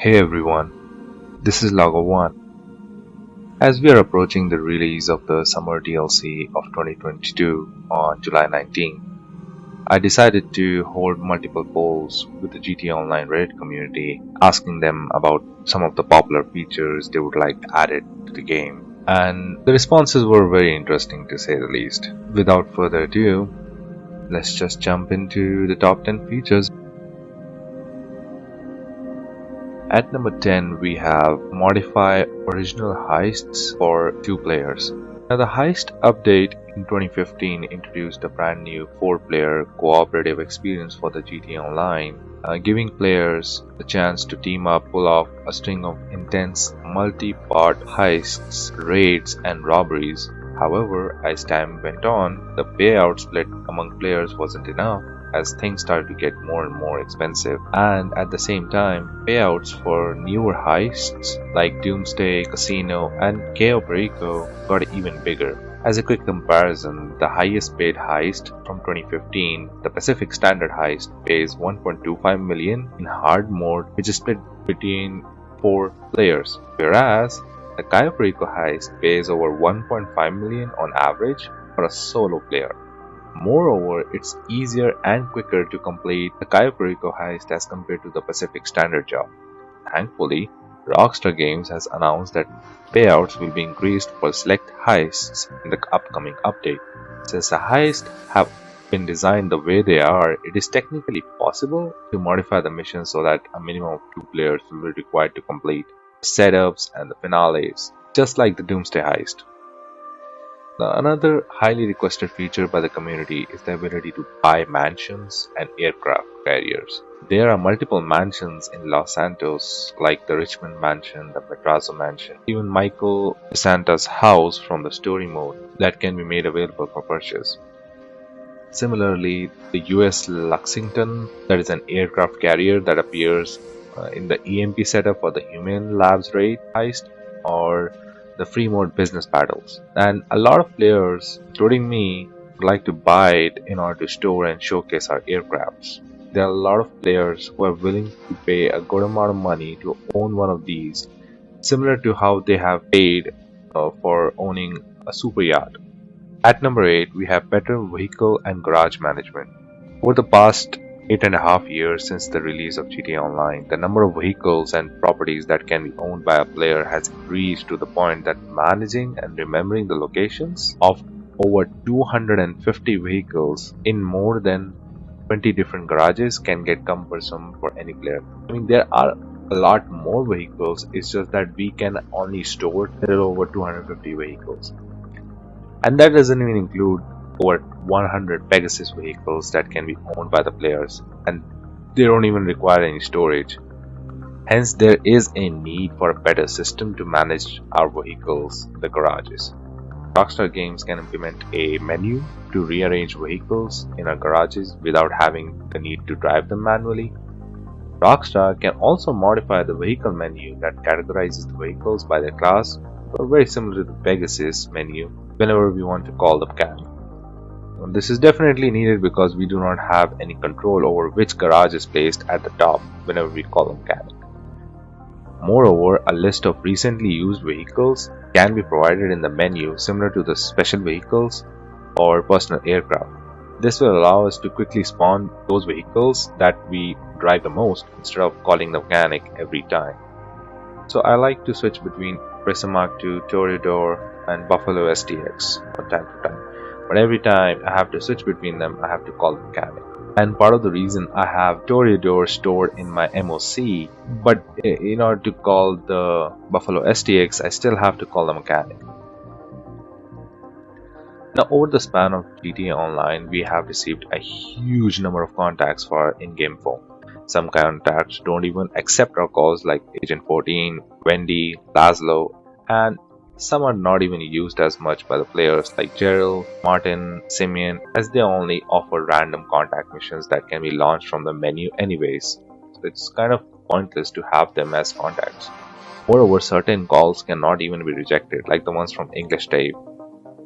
Hey everyone, this is Lago One. As we are approaching the release of the summer DLC of 2022 on July 19, I decided to hold multiple polls with the GTA Online Reddit community, asking them about some of the popular features they would like added to the game. And the responses were very interesting to say the least. Without further ado, let's just jump into the top 10 features. At number 10, we have modify original heists for 2 players. Now, the heist update in 2015 introduced a brand new 4-player cooperative experience for the GTA Online, giving players the chance to team up, pull off a string of intense multi-part heists, raids, and robberies. However, as time went on, the payout split among players wasn't enough as things started to get more and more expensive, and at the same time, payouts for newer heists like Doomsday, Casino, and Cayo Perico got even bigger. As a quick comparison, the highest paid heist from 2015, the Pacific Standard heist, pays 1.25 million in hard mode, which is split between 4 players, whereas the Cayo Perico heist pays over 1.5 million on average for a solo player. Moreover, it's easier and quicker to complete the Cayo Perico heist as compared to the Pacific Standard job. Thankfully, Rockstar Games has announced that payouts will be increased for select heists in the upcoming update. Since the heists have been designed the way they are, it is technically possible to modify the mission so that a minimum of 2 players will be required to complete the setups and the finales, just like the Doomsday heist. Another highly requested feature by the community is the ability to buy mansions and aircraft carriers. There are multiple mansions in Los Santos, like the Richmond Mansion, the Madrazo Mansion, even Michael DeSanta's house from the story mode that can be made available for purchase. Similarly, the US Lexington, that is an aircraft carrier that appears in the EMP setup for the Human Labs raid heist, or the free mode business battles. And a lot of players, including me, would like to buy it in order to store and showcase our aircrafts. There are a lot of players who are willing to pay a good amount of money to own one of these, similar to how they have paid for owning a super yacht. At number 8, we have better vehicle and garage management. Over the past 8.5 years since the release of GTA Online, the number of vehicles and properties that can be owned by a player has increased to the point that managing and remembering the locations of over 250 vehicles in more than 20 different garages can get cumbersome for any player. I mean, there are a lot more vehicles, it's just that we can only store a little over 250 vehicles. And that doesn't even include over 100 Pegasus vehicles that can be owned by the players, and they don't even require any storage. Hence, there is a need for a better system to manage our vehicles in the garages. Rockstar Games can implement a menu to rearrange vehicles in our garages without having the need to drive them manually. Rockstar can also modify the vehicle menu that categorizes the vehicles by their class, very similar to the Pegasus menu whenever we want to call the mechanic. This is definitely needed because we do not have any control over which garage is placed at the top whenever we call a mechanic. Moreover, a list of recently used vehicles can be provided in the menu similar to the special vehicles or personal aircraft. This will allow us to quickly spawn those vehicles that we drive the most instead of calling the mechanic every time. So I like to switch between Prismark 2, Toreador, and Buffalo STX from time to time. But every time I have to switch between them, I have to call the mechanic. And part of the reason I have Toreador stored in my MOC, but in order to call the Buffalo STX, I still have to call the mechanic. Now, over the span of GTA Online, we have received a huge number of contacts for our in-game phone. Some contacts don't even accept our calls, like Agent 14, Wendy, Laszlo, and some are not even used as much by the players like Gerald, Martin, Simeon, as they only offer random contact missions that can be launched from the menu anyways. So it's kind of pointless to have them as contacts. Moreover, certain calls cannot even be rejected, like the ones from English Dave.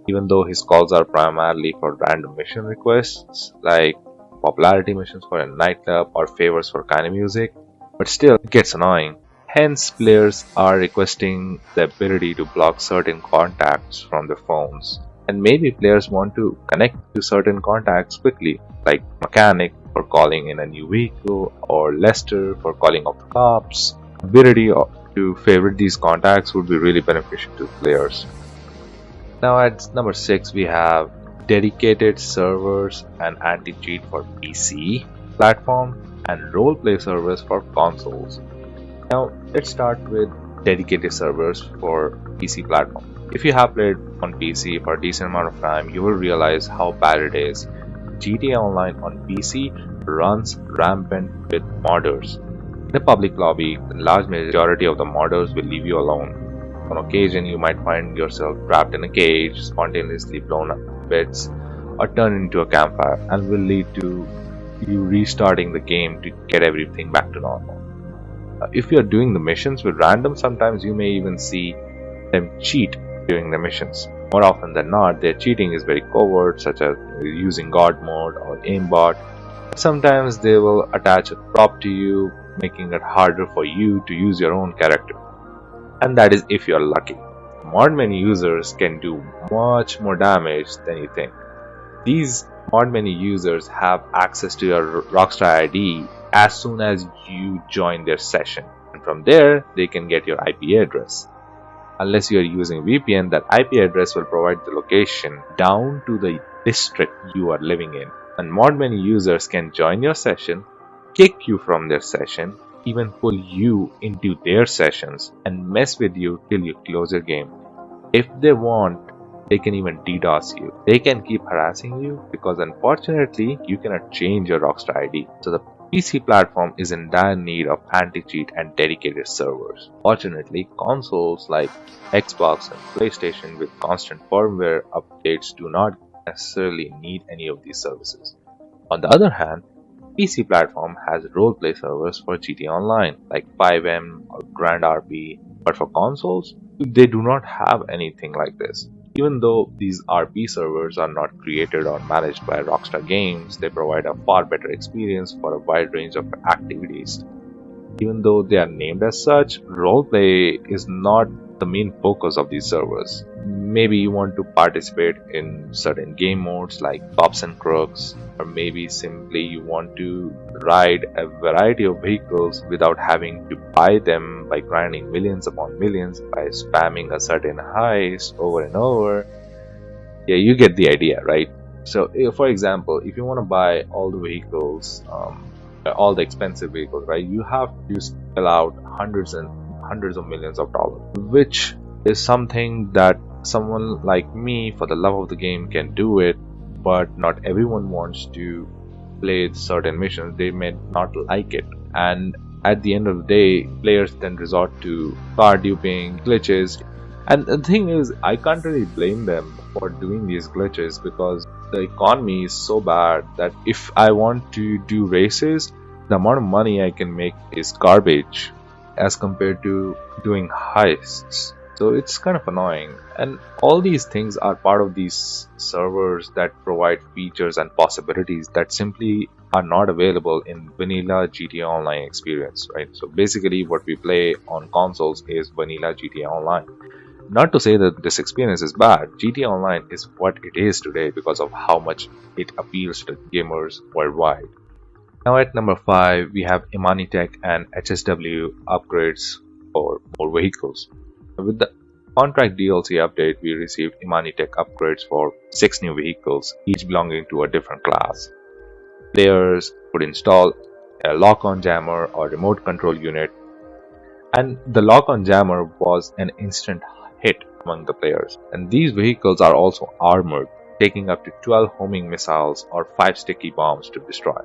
Even though his calls are primarily for random mission requests, like popularity missions for a nightclub or favors for kind of music, but still it gets annoying. Hence, players are requesting the ability to block certain contacts from their phones. And maybe players want to connect to certain contacts quickly, like mechanic for calling in a new vehicle or Lester for calling off the cops. To favorite these contacts would be really beneficial to players. Now at number 6 we have dedicated servers and anti-cheat for PC platform and roleplay servers for consoles. Now let's start with dedicated servers for PC platform. If you have played on PC for a decent amount of time, you will realize how bad it is. GTA Online on PC runs rampant with modders. In the public lobby, the large majority of the modders will leave you alone. On occasion, you might find yourself trapped in a cage, spontaneously blown up to bits, or turned into a campfire, and will lead to you restarting the game to get everything back to normal. If you are doing the missions with random, sometimes you may even see them cheat during the missions. More often than not, their cheating is very covert, such as using God mode or aimbot. Sometimes they will attach a prop to you, making it harder for you to use your own character. And that is if you're lucky. Mod menu users can do much more damage than you think. These mod menu users have access to your Rockstar ID as soon as you join their session, and from there they can get your IP address. Unless you are using VPN, that IP address will provide the location down to the district you are living in. And mod menu users can join your session, kick you from their session, even pull you into their sessions and mess with you till you close your game. If they want, they can even DDoS you. They can keep harassing you because unfortunately you cannot change your Rockstar ID. So the PC platform is in dire need of anti-cheat and dedicated servers. Fortunately, consoles like Xbox and PlayStation with constant firmware updates do not necessarily need any of these services. On the other hand, PC platform has roleplay servers for GTA Online like 5M or Grand RP, but for consoles, they do not have anything like this. Even though these RP servers are not created or managed by Rockstar Games, they provide a far better experience for a wide range of activities. Even though they are named as such, roleplay is not the main focus of these servers. Maybe you want to participate in certain game modes like Cops and Crooks, or maybe simply you want to ride a variety of vehicles without having to buy them by grinding millions upon millions by spamming a certain heist over and over. Yeah, you get the idea, right? So, for example, if you want to buy all the vehicles, all the expensive vehicles, right, you have to spell out hundreds and hundreds of millions of dollars, which is something that someone like me, for the love of the game, can do it, but not everyone wants to play certain missions. They may not like it, and at the end of the day, players then resort to car duping, glitches. And the thing is, I can't really blame them for doing these glitches because the economy is so bad that if I want to do races, the amount of money I can make is garbage as compared to doing heists. So it's kind of annoying. And all these things are part of these servers that provide features and possibilities that simply are not available in vanilla GTA Online experience, right? So basically what we play on consoles is vanilla GTA Online. Not to say that this experience is bad. GTA Online is what it is today because of how much it appeals to gamers worldwide. Now at number 5, we have Imani Tech and HSW upgrades for more vehicles. With the contract DLC update, we received Imani Tech upgrades for 6 new vehicles, each belonging to a different class. Players could install a lock-on jammer or remote control unit, and the lock-on jammer was an instant hit among the players. And these vehicles are also armored, taking up to 12 homing missiles or 5 sticky bombs to destroy.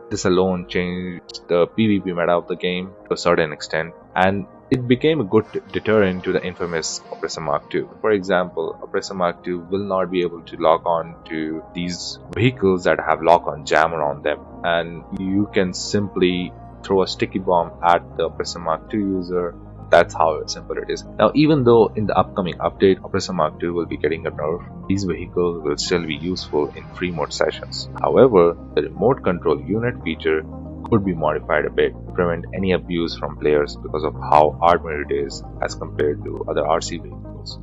This alone changed the PvP meta of the game to a certain extent, and it became a good deterrent to the infamous Oppressor Mark II. For example, Oppressor Mark II will not be able to lock on to these vehicles that have lock-on jammer on them, and you can simply throw a sticky bomb at the Oppressor Mark II user. That's how simple it is. Now, even though in the upcoming update, Oppressor Mark II will be getting a nerf, these vehicles will still be useful in free mode sessions. However, the remote control unit feature could be modified a bit to prevent any abuse from players because of how armored it is as compared to other RC vehicles.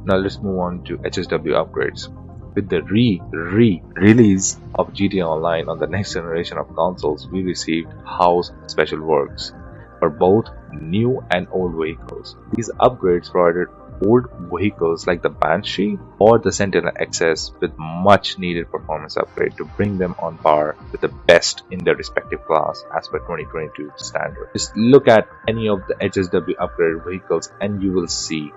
Now let's move on to HSW upgrades. With the release of GTA Online on the next generation of consoles, we received house special works for both new and old vehicles. These upgrades provided old vehicles like the Banshee or the Sentinel XS with much needed performance upgrade to bring them on par with the best in their respective class as per 2022 standard. Just look at any of the HSW upgraded vehicles and you will see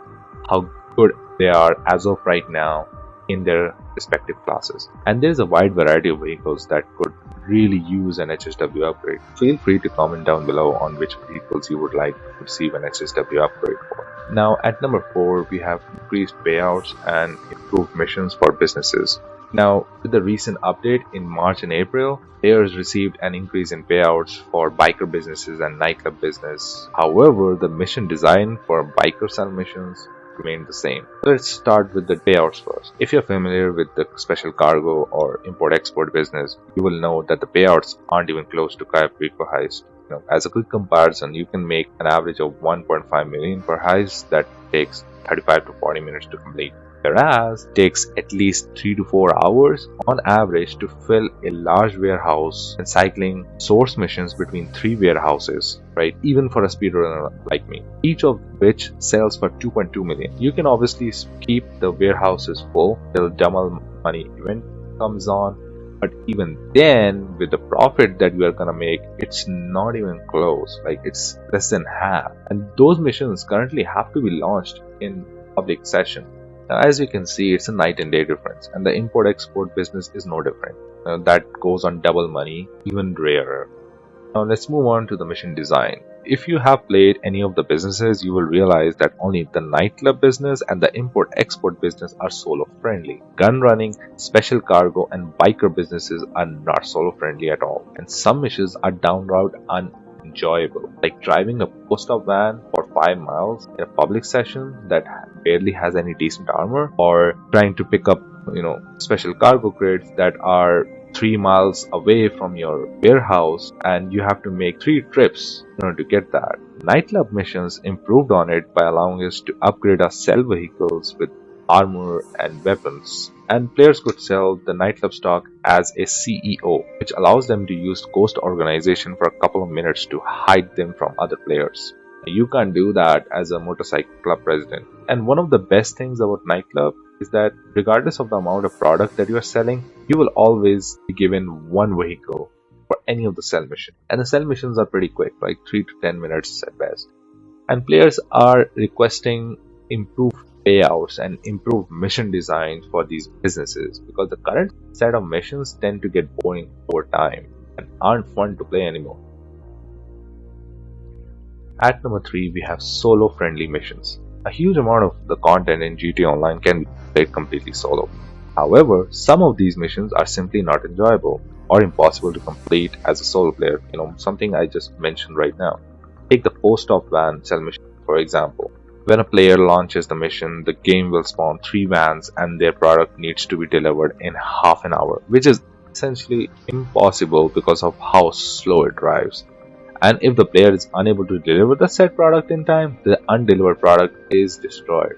how good they are as of right now in their respective classes. And there's a wide variety of vehicles that could really use an HSW upgrade. Feel free to comment down below on which vehicles you would like to receive an HSW upgrade for. Now at number 4 we have increased payouts and improved missions for businesses. Now with the recent update in March and April, players received an increase in payouts for biker businesses and nightclub business. However, the mission design for biker cell missions remained the same. Let's start with the payouts first. If you're familiar with the special cargo or import-export business, you will know that the payouts aren't even close to Kuiper Heist. As a quick comparison, you can make an average of 1.5 million per heist that takes 35 to 40 minutes to complete. Whereas it takes at least 3 to 4 hours on average to fill a large warehouse and cycling source missions between 3 warehouses, right? Even for a speedrunner like me, each of which sells for 2.2 million. You can obviously keep the warehouses full till double money event comes on, but even then with the profit that you are gonna make, it's not even close. Like it's less than half, and those missions currently have to be launched in public session. Now, as you can see, it's a night and day difference, and the import-export business is no different. That goes on double money, even rarer. Now let's move on to the mission design. If you have played any of the businesses, you will realize that only the nightclub business and the import-export business are solo-friendly. Gun running, special cargo, and biker businesses are not solo-friendly at all, and some missions are downright unenjoyable, like driving a post-op van for 5 miles in a public session that barely has any decent armor, or trying to pick up special cargo crates that are 3 miles away from your warehouse and you have to make 3 trips in order to get that. Nightclub missions improved on it by allowing us to upgrade our cell vehicles with armor and weapons, and players could sell the nightclub stock as a CEO, which allows them to use ghost organization for a couple of minutes to hide them from other players. You can't do that as a motorcycle club president. And one of the best things about nightclub is that regardless of the amount of product that you are selling, you will always be given one vehicle for any of the cell missions. And the cell missions are pretty quick, like 3 to 10 minutes at best. And players are requesting improved payouts and improved mission designs for these businesses because the current set of missions tend to get boring over time and aren't fun to play anymore. At number 3, we have solo-friendly missions. A huge amount of the content in GTA Online can be played completely solo. However, some of these missions are simply not enjoyable or impossible to complete as a solo player, something I just mentioned right now. Take the post-op van cell mission, for example. When a player launches the mission, the game will spawn 3 vans and their product needs to be delivered in half an hour, which is essentially impossible because of how slow it drives. And if the player is unable to deliver the said product in time, the undelivered product is destroyed.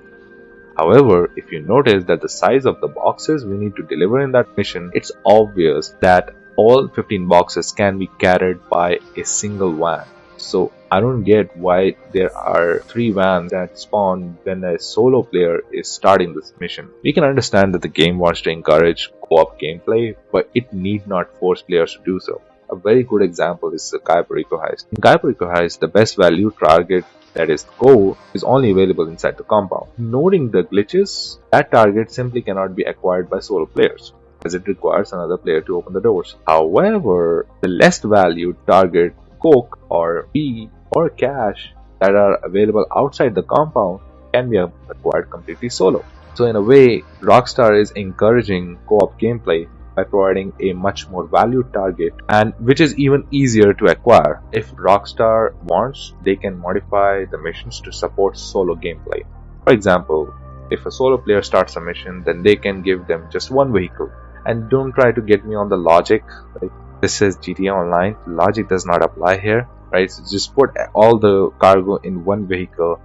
However, if you notice that the size of the boxes we need to deliver in that mission, it's obvious that all 15 boxes can be carried by a single van. So I don't get why there are 3 vans that spawn when a solo player is starting this mission. We can understand that the game wants to encourage co-op gameplay, but it need not force players to do so. A very good example is the Kuiper Heist. In Kuiper Heist, the best value target, that is core, is only available inside the compound. Noting the glitches, that target simply cannot be acquired by solo players, as it requires another player to open the doors. However, the less valued target, coke or B or cash, that are available outside the compound can be acquired completely solo. So in a way, Rockstar is encouraging co-op gameplay by providing a much more valued target, and which is even easier to acquire. If Rockstar wants, they can modify the missions to support solo gameplay. For example, if a solo player starts a mission, then they can give them just one vehicle. And don't try to get me on the logic. Like, This is GTA Online. Logic does not apply here, right? So just put all the cargo in one vehicle,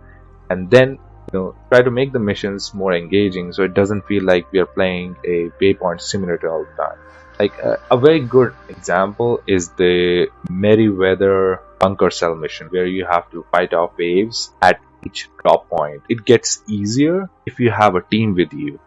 and then try to make the missions more engaging, so it doesn't feel like we are playing a waypoint simulator all the time. Like a very good example is the Meriwether bunker cell mission, where you have to fight off waves at each drop point. It gets easier if you have a team with you.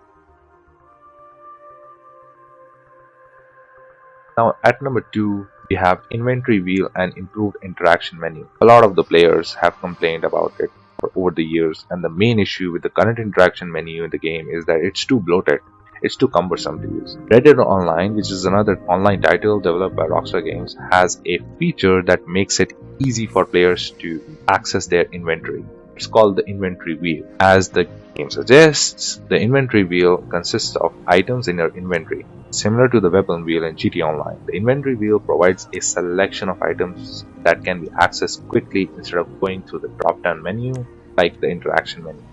Now at number 2, we have inventory wheel and improved interaction menu. A lot of the players have complained about it over the years, and the main issue with the current interaction menu in the game is that it's too bloated. It's too cumbersome to use. Red Dead Online, which is another online title developed by Rockstar Games, has a feature that makes it easy for players to access their inventory. It's called the inventory wheel. As the game suggests, the inventory wheel consists of items in your inventory. Similar to the weapon wheel in GTA Online, the inventory wheel provides a selection of items that can be accessed quickly instead of going through the drop-down menu like the interaction menu.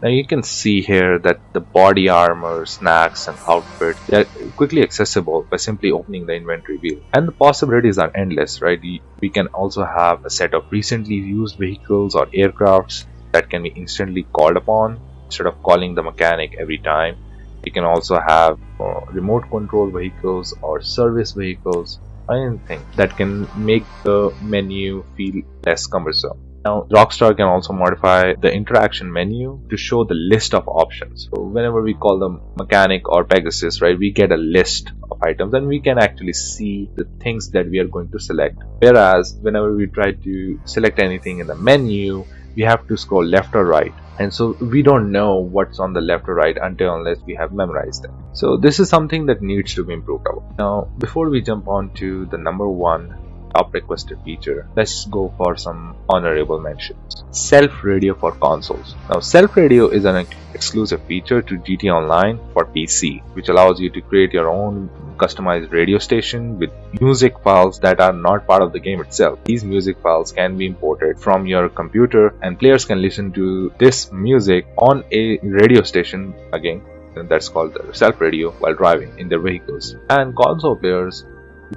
Now you can see here that the body armor, snacks, and outfit, they're quickly accessible by simply opening the inventory wheel. And the possibilities are endless, right? We can also have a set of recently used vehicles or aircrafts that can be instantly called upon instead of calling the mechanic every time. You can also have remote control vehicles or service vehicles, anything that can make the menu feel less cumbersome. Now, Rockstar can also modify the interaction menu to show the list of options. So whenever we call them mechanic or Pegasus, right, we get a list of items and we can actually see the things that we are going to select. Whereas whenever we try to select anything in the menu, we have to scroll left or right. And so we don't know what's on the left or right unless we have memorized them. So this is something that needs to be improved upon. Now, before we jump on to the number 1 top requested feature, let's go for some honorable mentions. Self radio for consoles. Now, self radio is an exclusive feature to GTA Online for PC, which allows you to create your own customized radio station with music files that are not part of the game itself. These music files can be imported from your computer, and players can listen to this music on a radio station, again, that's called the self radio, while driving in their vehicles. And console players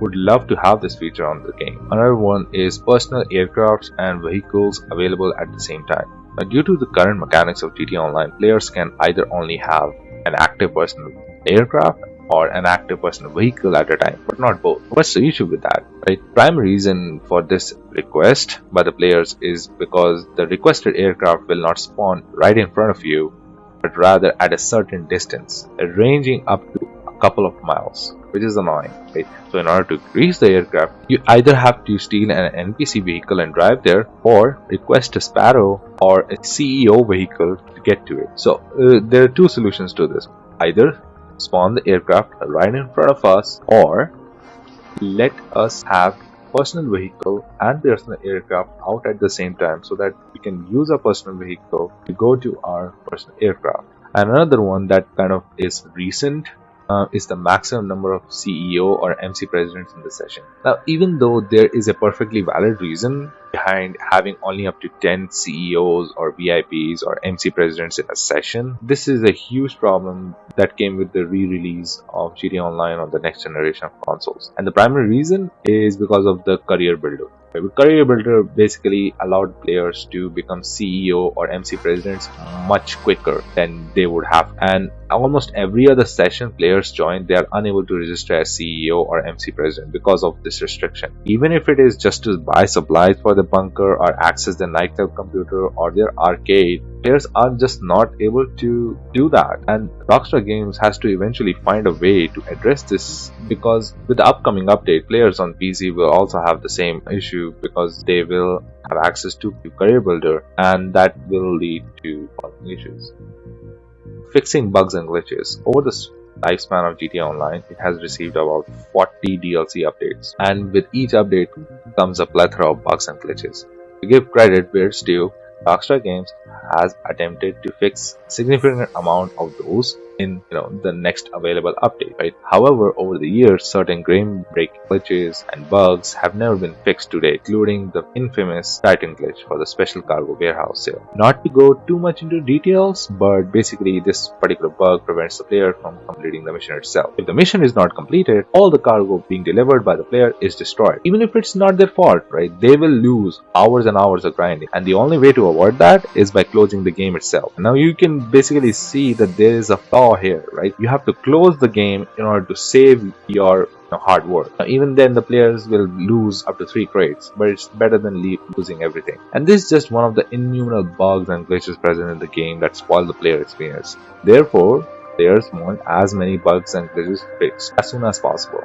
would love to have this feature on the game. Another one is personal aircrafts and vehicles available at the same time. Now, due to the current mechanics of GTA Online, players can either only have an active personal aircraft or an active personal vehicle at a time, but not both. What's the issue with that? Right? Primary reason for this request by the players is because the requested aircraft will not spawn right in front of you, but rather at a certain distance, ranging up to a couple of miles, which is annoying, right? So in order to reach the aircraft, you either have to steal an NPC vehicle and drive there, or request a Sparrow or a CEO vehicle to get to it. So there are 2 solutions to this. Either spawn the aircraft right in front of us, or let us have personal vehicle and personal aircraft out at the same time, so that we can use our personal vehicle to go to our personal aircraft. And another one that kind of is recent is the maximum number of CEO or MC presidents in the session. Now, even though there is a perfectly valid reason behind having only up to 10 CEOs or VIPs or MC presidents in a session, this is a huge problem that came with the re-release of GTA Online on the next generation of consoles. And the primary reason is because of the career builder. The career builder basically allowed players to become CEO or MC presidents much quicker than they would have. And almost every other session players join, they are unable to register as CEO or MC president because of this restriction. Even if it is just to buy supplies for the bunker or access the nightclub computer or their arcade, players are just not able to do that. And Rockstar Games has to eventually find a way to address this, because with the upcoming update, players on PC will also have the same issue, because they will have access to career builder, and that will lead to issues. Fixing bugs and glitches. Over the lifespan of GTA Online, it has received about 40 DLC updates, and with each update comes a plethora of bugs and glitches. To give credit where it's due, Rockstar Games has attempted to fix significant amount of those in the next available update, right? However, over the years, certain game-breaking glitches and bugs have never been fixed to date, including the infamous Titan glitch for the special cargo warehouse sale. Not to go too much into details, but basically this particular bug prevents the player from completing the mission itself. If the mission is not completed, all the cargo being delivered by the player is destroyed. Even if it's not their fault, right? They will lose hours and hours of grinding. And the only way to avoid that is by closing the game itself. Now you can basically see that there is a flaw here, right? You have to close the game in order to save your hard work. Now, even then, the players will lose up to 3 crates, but it's better than losing everything. And this is just one of the innumerable bugs and glitches present in the game that spoil the player experience. Therefore, players want as many bugs and glitches fixed as soon as possible.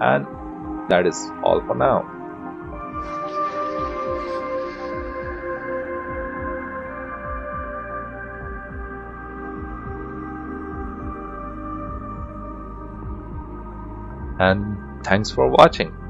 And that is all for now. And thanks for watching.